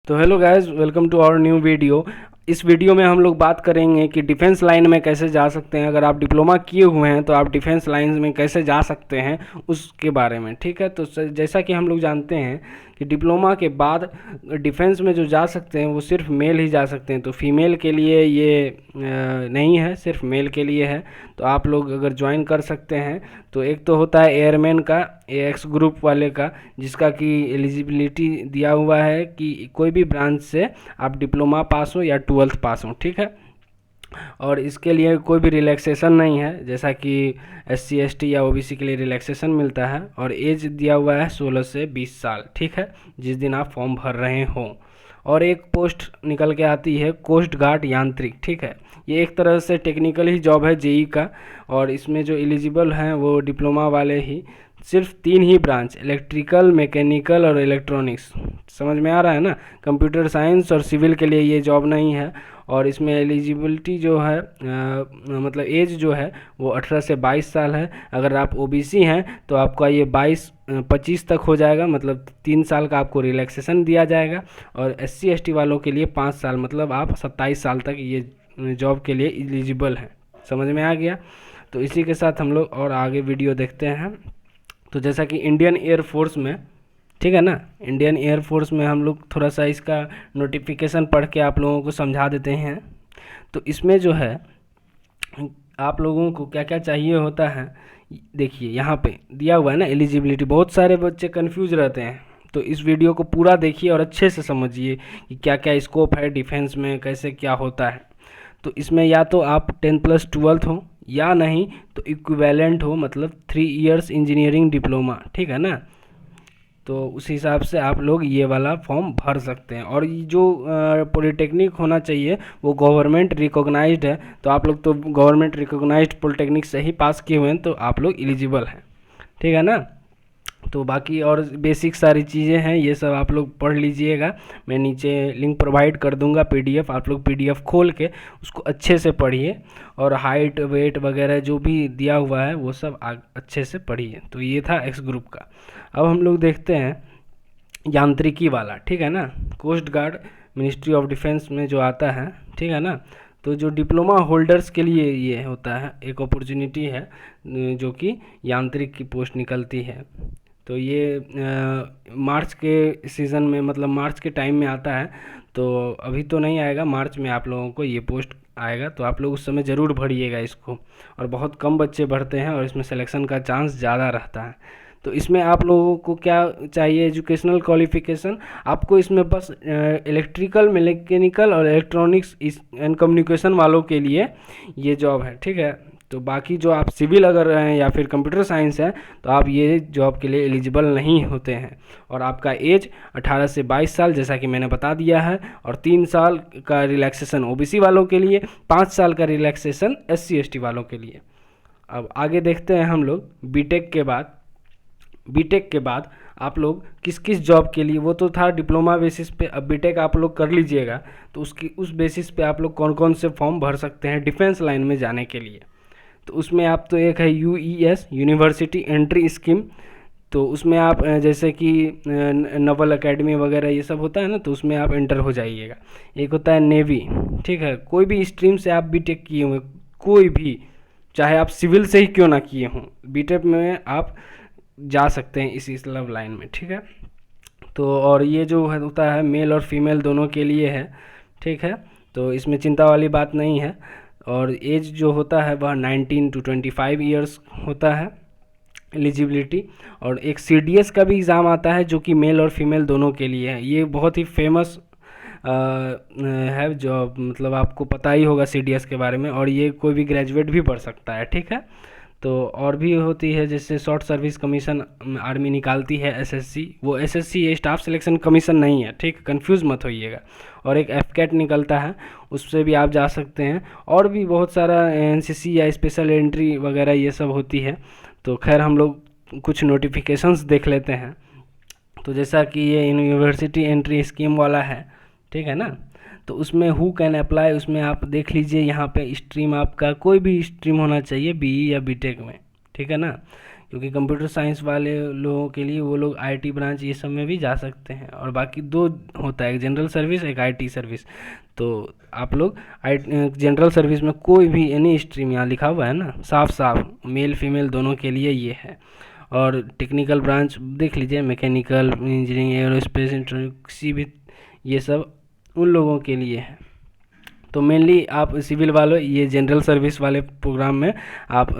तो hello guys, welcome to our new video. इस video में हम लोग बात करेंगे कि डिफेंस लाइन में कैसे जा सकते हैं। अगर आप डिप्लोमा किए हुए हैं तो आप डिफेंस लाइन में कैसे जा सकते हैं उसके बारे में। ठीक है, तो जैसा कि हम लोग जानते हैं कि डिप्लोमा के बाद डिफेंस में जो जा सकते हैं वो सिर्फ मेल ही जा सकते हैं। तो फीमेल के लिए ये नहीं है, सिर्फ मेल के लिए है। तो आप लोग अगर ज्वाइन कर सकते हैं तो एक तो होता है एयरमैन का, एक्स ग्रुप वाले का, जिसका कि एलिजिबिलिटी दिया हुआ है कि कोई भी ब्रांच से आप डिप्लोमा पास हो या 12th पास हो। ठीक है, और इसके लिए कोई भी रिलैक्सेशन नहीं है, जैसा कि SC ST या OBC के लिए रिलैक्सेशन मिलता है। और एज दिया हुआ है 16 से 20 साल। ठीक है, जिस दिन आप फॉर्म भर रहे हों। और एक पोस्ट निकल के आती है कोस्ट गार्ड यांत्रिक। ठीक है, ये एक तरह से टेक्निकल ही जॉब है JEE का। और इसमें जो एलिजिबल हैं वो डिप्लोमा वाले ही, सिर्फ 3 ही ब्रांच, इलेक्ट्रिकल, मैकेनिकल और इलेक्ट्रॉनिक्स। समझ में आ रहा है ना। कंप्यूटर साइंस और सिविल के लिए ये जॉब नहीं है। और इसमें एलिजिबिलिटी जो है मतलब एज जो है वो 18 से 22 साल है। अगर आप OBC हैं तो आपका ये 25 तक हो जाएगा, मतलब 3 साल का आपको रिलैक्सेशन दिया जाएगा। और SC ST वालों के लिए 5 साल, मतलब आप 27 साल तक ये जॉब के लिए एलिजिबल हैं। समझ में आ गया। तो इसी के साथ हम लोग और आगे वीडियो देखते हैं। तो जैसा कि इंडियन एयरफोर्स में, ठीक है ना, इंडियन एयरफोर्स में हम लोग थोड़ा सा इसका नोटिफिकेशन पढ़ के आप लोगों को समझा देते हैं। तो इसमें जो है आप लोगों को क्या क्या चाहिए होता है, देखिए यहाँ पे दिया हुआ है ना एलिजिबिलिटी। बहुत सारे बच्चे कंफ्यूज रहते हैं, तो इस वीडियो को पूरा देखिए और अच्छे से समझिए कि क्या क्या स्कोप है डिफेंस में, कैसे क्या होता है। तो इसमें या तो आप 10+12 हो या नहीं तो इक्विवेलेंट हो, मतलब 3 इयर्स इंजीनियरिंग डिप्लोमा। ठीक है ना। तो उस हिसाब से आप लोग ये वाला फॉर्म भर सकते हैं। और ये जो पॉलिटेक्निक होना चाहिए वो गवर्नमेंट रिकॉग्नाइज्ड है। तो आप लोग तो गवर्नमेंट रिकॉग्नाइज्ड पॉलिटेक्निक से ही पास किए हुए हैं, तो आप लोग एलिजिबल हैं। ठीक है ना। तो बाकी और बेसिक सारी चीज़ें हैं, ये सब आप लोग पढ़ लीजिएगा। मैं नीचे लिंक प्रोवाइड कर दूंगा PDF, आप लोग PDF खोल के उसको अच्छे से पढ़िए। और हाइट वेट वगैरह जो भी दिया हुआ है वो सब अच्छे से पढ़िए। तो ये था एक्स ग्रुप का। अब हम लोग देखते हैं यांत्रिकी वाला। ठीक है ना, coast guard ministry of defence में जो आता है। ठीक है ना। तो जो डिप्लोमा होल्डर्स के लिए ये होता है, एक अपॉर्चुनिटी है जो कि यांत्रिक की पोस्ट निकलती है। तो ये मार्च के सीज़न में, मतलब मार्च के टाइम में आता है। तो अभी तो नहीं आएगा, मार्च में आप लोगों को ये पोस्ट आएगा। तो आप लोग उस समय ज़रूर भरिएगा इसको। और बहुत कम बच्चे भरते हैं और इसमें सिलेक्शन का चांस ज़्यादा रहता है। तो इसमें आप लोगों को क्या चाहिए, एजुकेशनल क्वालिफिकेशन। आपको इसमें बस इलेक्ट्रिकल, मैकेनिकल और इलेक्ट्रॉनिक्स एंड कम्युनिकेशन वालों के लिए ये जॉब है। ठीक है। तो बाकी जो आप सिविल अगर हैं या फिर कंप्यूटर साइंस है तो आप ये जॉब के लिए एलिजिबल नहीं होते हैं। और आपका एज 18 से 22 साल जैसा कि मैंने बता दिया है। और 3 साल का रिलैक्सेशन OBC वालों के लिए, 5 साल का रिलैक्सेशन SC ST वालों के लिए। अब आगे देखते हैं हम लोग बीटेक के बाद आप लोग किस किस जॉब के लिए, वो तो था डिप्लोमा बेसिस पे। अब बीटेक आप लोग कर लीजिएगा तो उस बेसिस पे आप लोग कौन कौन से फॉर्म भर सकते हैं डिफेंस लाइन में जाने के लिए। तो उसमें आप तो एक है UES, यूनिवर्सिटी एंट्री स्कीम। तो उसमें आप जैसे कि नवल एकेडमी वगैरह ये सब होता है ना, तो उसमें आप एंटर हो जाइएगा। एक होता है नेवी। ठीक है, कोई भी स्ट्रीम से आप बीटेक किए हुए, कोई भी, चाहे आप सिविल से ही क्यों ना किए हों, बीटेक में आप जा सकते हैं इस लव लाइन में। ठीक है। तो और ये जो है होता है मेल और फीमेल दोनों के लिए है। ठीक है, तो इसमें चिंता वाली बात नहीं है। और एज जो होता है वह 19 to 25 ईयर्स होता है एलिजिबिलिटी। और एक CDS का भी एग्ज़ाम आता है जो कि मेल और फीमेल दोनों के लिए है। ये बहुत ही फेमस है जो, मतलब आपको पता ही होगा CDS के बारे में। और ये कोई भी ग्रेजुएट भी पढ़ सकता है। ठीक है। तो और भी होती है, जैसे शॉर्ट सर्विस कमीशन आर्मी निकालती है SSC। वो SSC ये स्टाफ सिलेक्शन कमीशन नहीं है, ठीक, कंफ्यूज मत होइएगा। और एक FCAT निकलता है, उससे भी आप जा सकते हैं। और भी बहुत सारा NCC या स्पेशल एंट्री वगैरह ये सब होती है। तो खैर हम लोग कुछ नोटिफिकेशंस देख लेते हैं। तो जैसा कि ये यूनिवर्सिटी एंट्री स्कीम वाला है, ठीक है ना। तो उसमें हु कैन अप्लाई, उसमें आप देख लीजिए यहाँ पे स्ट्रीम आपका कोई भी स्ट्रीम होना चाहिए BE या BTech में। ठीक है ना, क्योंकि कंप्यूटर साइंस वाले लोगों के लिए वो लोग आईटी ब्रांच ये सब में भी जा सकते हैं। और बाकी दो होता है, एक जनरल सर्विस, एक आईटी सर्विस। तो आप लोग जनरल सर्विस में कोई भी एनी स्ट्रीम, यहाँ लिखा हुआ है ना साफ साफ, मेल फीमेल दोनों के लिए ये है। और टेक्निकल ब्रांच देख लीजिए, मैकेनिकल इंजीनियरिंग, एरोस्पेस, किसी भी, ये सब उन लोगों के लिए है। तो मेनली आप सिविल वालों ये जनरल सर्विस वाले प्रोग्राम में आप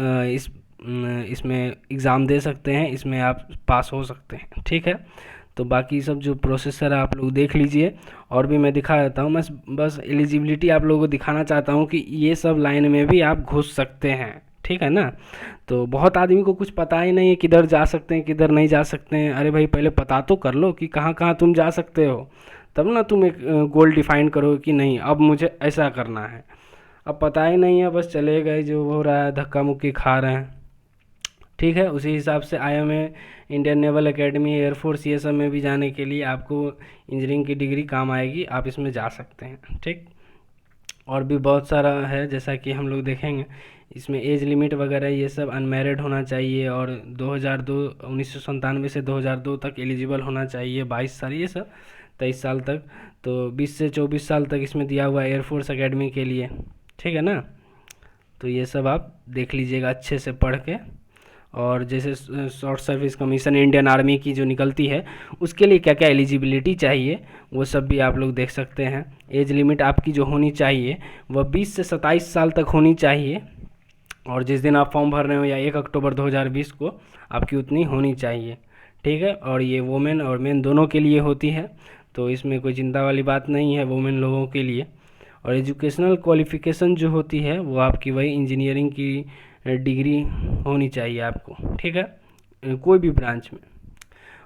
इसमें एग्ज़ाम दे सकते हैं, इसमें आप पास हो सकते हैं, ठीक है। तो बाकी सब जो प्रोसेसर है आप लोग देख लीजिए, और भी मैं दिखा देता हूँ। मैं बस एलिजिबिलिटी आप लोगों को दिखाना चाहता हूँ कि ये सब लाइन में भी आप घुस सकते हैं, ठीक है ना। तो बहुत आदमी को कुछ पता ही नहीं है किधर जा सकते हैं किधर नहीं जा सकते हैं। अरे भाई पहले पता तो कर लो कि कहाँ कहाँ तुम जा सकते हो, तब ना तुम एक गोल डिफाइन करो कि नहीं अब मुझे ऐसा करना है। अब पता ही नहीं है, बस चले गए, जो हो रहा है धक्का मुक्की खा रहे हैं, ठीक है। उसी हिसाब से IMA, Indian naval academy, air force, ये सब में भी जाने के लिए आपको इंजीनियरिंग की डिग्री काम आएगी, आप इसमें जा सकते हैं, ठीक। और भी बहुत सारा है, जैसा कि हम लोग देखेंगे इसमें एज लिमिट वगैरह ये सब अनमैरिड होना चाहिए, और 1997 से 2002 तक एलिजिबल होना चाहिए, 22 साल, ये सब 23 साल तक। तो 20 से 24 साल तक इसमें दिया हुआ है एयरफोर्स एकेडमी के लिए, ठीक है ना। तो ये सब आप देख लीजिएगा अच्छे से पढ़ के। और जैसे short service commission Indian army की जो निकलती है, उसके लिए क्या क्या एलिजिबिलिटी चाहिए वो सब भी आप लोग देख सकते हैं। एज लिमिट आपकी जो होनी चाहिए वह 20 से 27 साल तक होनी चाहिए, और जिस दिन आप फॉर्म भर रहे हो या 1 अक्टूबर 2020 को आपकी उतनी होनी चाहिए, ठीक है। और ये वुमेन और मेन दोनों के लिए होती है, तो इसमें कोई चिंता वाली बात नहीं है वुमेन लोगों के लिए। और एजुकेशनल क्वालिफ़िकेशन जो होती है वो आपकी वही इंजीनियरिंग की डिग्री होनी चाहिए आपको, ठीक है, कोई भी ब्रांच में।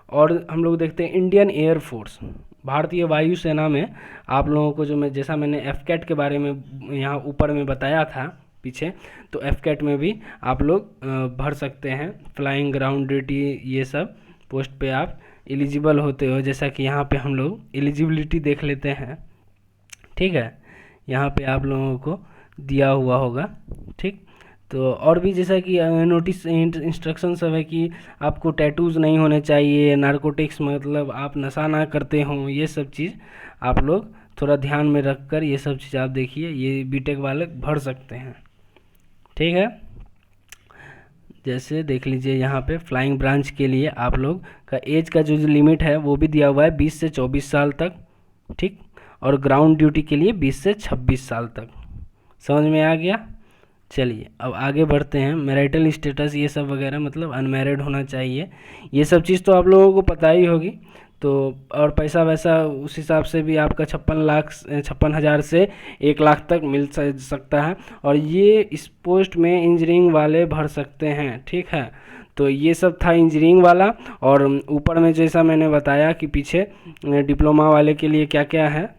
और हम लोग देखते हैं इंडियन एयरफोर्स, भारतीय वायुसेना में आप लोगों को जो जैसा मैंने एफकेट के बारे में यहाँ ऊपर में बताया था पीछे, तो एफकेट में भी आप लोग भर सकते हैं, फ्लाइंग ग्राउंड ड्यूटी, ये सब पोस्ट पे आप एलिजिबल होते हो। जैसा कि यहाँ पे हम लोग एलिजिबिलिटी देख लेते हैं, ठीक है, यहाँ पे आप लोगों को दिया हुआ होगा, ठीक। तो और भी जैसा कि नोटिस इंस्ट्रक्शन सब है कि आपको टैटूज़ नहीं होने चाहिए, नारकोटिक्स मतलब आप नशा ना करते हों, ये सब चीज़ आप लोग थोड़ा ध्यान में रख कर ये सब चीज़ आप देखिए, ये बीटेक वाले भर सकते हैं, ठीक है। जैसे देख लीजिए यहाँ पे फ्लाइंग ब्रांच के लिए आप लोग का एज का जो लिमिट है वो भी दिया हुआ है 20 से 24 साल तक, ठीक। और ग्राउंड ड्यूटी के लिए 20 से 26 साल तक। समझ में आ गया। चलिए अब आगे बढ़ते हैं। मैरिटल स्टेटस ये सब वगैरह मतलब अनमैरिड होना चाहिए, ये सब चीज़ तो आप लोगों को पता ही होगी। तो और पैसा वैसा उस हिसाब से भी आपका 56,000 से 1 लाख तक मिल सकता है। और ये इस पोस्ट में इंजीनियरिंग वाले भर सकते हैं, ठीक है। तो ये सब था इंजीनियरिंग वाला। और ऊपर में जैसा मैंने बताया कि पीछे डिप्लोमा वाले के लिए क्या क्या है,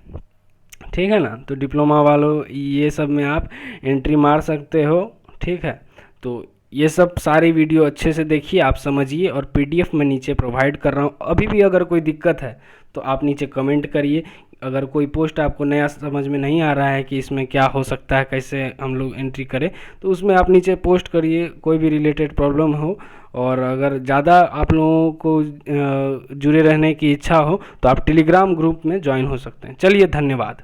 ठीक है ना। तो डिप्लोमा वालों ये सब में आप एंट्री मार सकते हो, ठीक है। तो ये सब सारी वीडियो अच्छे से देखिए, आप समझिए, और PDF में नीचे प्रोवाइड कर रहा हूँ। अभी भी अगर कोई दिक्कत है तो आप नीचे कमेंट करिए। अगर कोई पोस्ट आपको नया समझ में नहीं आ रहा है कि इसमें क्या हो सकता है, कैसे हम लोग एंट्री करें, तो उसमें आप नीचे पोस्ट करिए, कोई भी रिलेटेड प्रॉब्लम हो। और अगर ज़्यादा आप लोगों को जुड़े रहने की इच्छा हो तो आप टेलीग्राम ग्रुप में ज्वाइन हो सकते हैं। चलिए, धन्यवाद।